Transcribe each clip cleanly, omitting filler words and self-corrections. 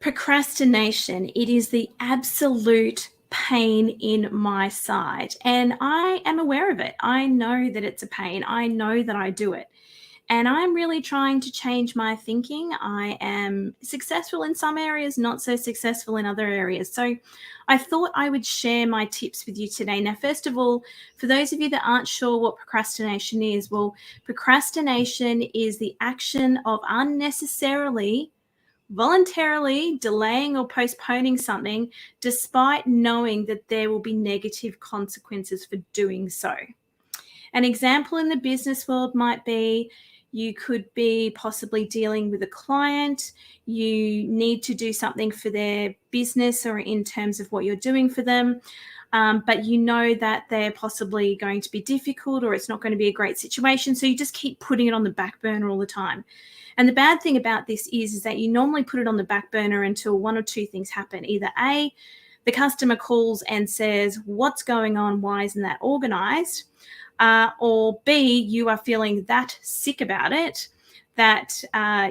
Procrastination, it is the absolute pain in my side. And I am aware of it. I know that it's a pain. I know that I do it. And I'm really trying to change my thinking. I am successful in some areas, not so successful in other areas. So I thought I would share my tips with you today. Now, first of all, for those of you that aren't sure what procrastination is, well, procrastination is the action of unnecessarily voluntarily delaying or postponing something despite knowing that there will be negative consequences for doing so. An example in the business world might be you could be possibly dealing with a client, you need to do something for their business or in terms of what you're doing for them, but you know that they're possibly going to be difficult or it's not going to be a great situation, so you just keep putting it on the back burner all the time. And the bad thing about this is that you normally put it on the back burner until one or two things happen. Either A, the customer calls and says, what's going on? Why isn't that organized? Or B, you are feeling that sick about it that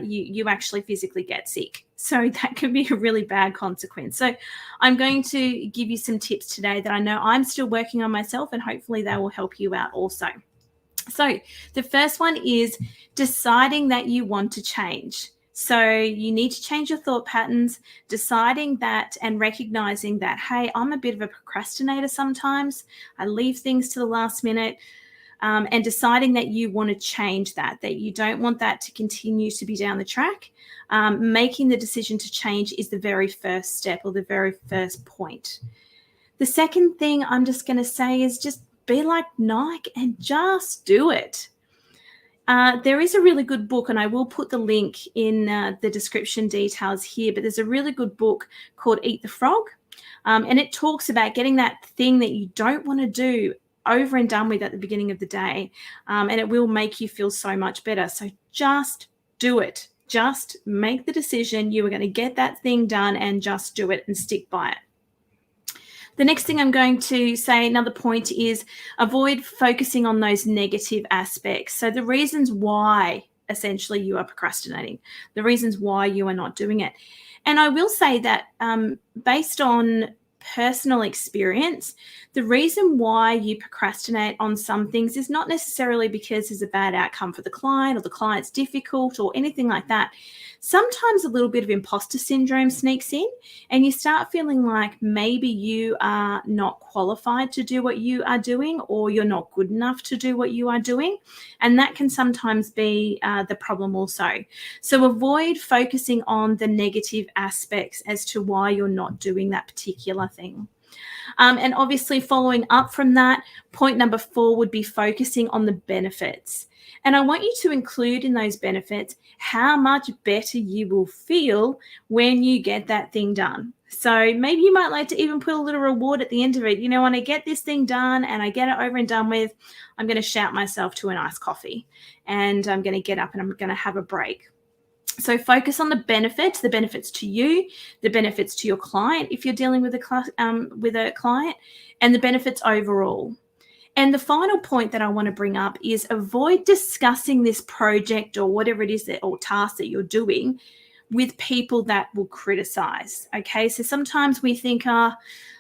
you actually physically get sick. So that can be a really bad consequence. So I'm going to give you some tips today that I know I'm still working on myself, and hopefully they will help you out also. So the first one is deciding that you want to change. So you need to change your thought patterns, deciding that and recognizing that, hey, I'm a bit of a procrastinator sometimes. I leave things to the last minute. And deciding that you want to change that you don't want that to continue to be down the track. Making the decision to change is the very first step, or the very first point. The second thing I'm just going to say is just be like Nike and just do it. There is a really good book, and I will put the link in the description details here, but there's a really good book called Eat the Frog. And it talks about getting that thing that you don't want to do over and done with at the beginning of the day. And it will make you feel so much better. So just do it. Just make the decision. You are going to get that thing done, and just do it and stick by it. The next thing I'm going to say, another point, is avoid focusing on those negative aspects. So the reasons why essentially you are procrastinating, the reasons why you are not doing it. And I will say that based on personal experience, the reason why you procrastinate on some things is not necessarily because there's a bad outcome for the client or the client's difficult or anything like that. Sometimes a little bit of imposter syndrome sneaks in, and you start feeling like maybe you are not qualified to do what you are doing, or you're not good enough to do what you are doing. And that can sometimes be the problem also. So avoid focusing on the negative aspects as to why you're not doing that particular thing. And obviously following up from that, point number 4 would be focusing on the benefits. And I want you to include in those benefits how much better you will feel when you get that thing done. So maybe you might like to even put a little reward at the end of it. You know, when I get this thing done and I get it over and done with, I'm going to shout myself to an iced coffee, and I'm going to get up and I'm going to have a break. So focus on the benefits to you, the benefits to your client if you're dealing with a client, and the benefits overall. And the final point that I want to bring up is avoid discussing this project or whatever it is or task that you're doing with people that will criticize. Okay, so sometimes we think, I'm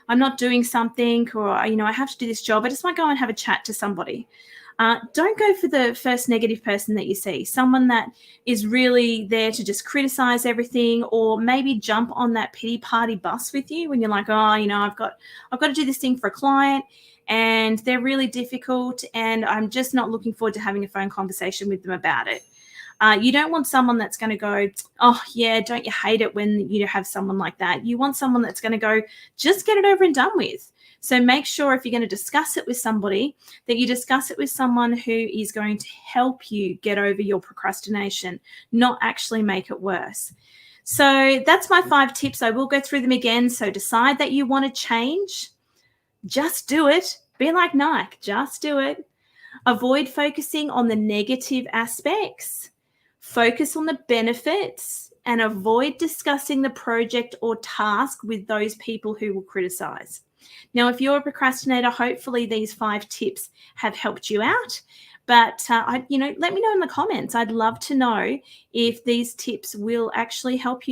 not doing something, or I have to do this job. I just might go and have a chat to somebody. Don't go for the first negative person that you see, someone that is really there to just criticize everything, or maybe jump on that pity party bus with you when you're like, I've got to do this thing for a client and they're really difficult and I'm just not looking forward to having a phone conversation with them about it. You don't want someone that's going to go, oh, yeah, don't you hate it when you have someone like that? You want someone that's going to go, just get it over and done with. So make sure if you're going to discuss it with somebody, that you discuss it with someone who is going to help you get over your procrastination, not actually make it worse. So that's my 5 tips. I will go through them again. So decide that you want to change. Just do it. Be like Nike. Just do it. Avoid focusing on the negative aspects. Focus on the benefits, and avoid discussing the project or task with those people who will criticize. Now, if you're a procrastinator, hopefully these 5 tips have helped you out. But, let me know in the comments. I'd love to know if these tips will actually help you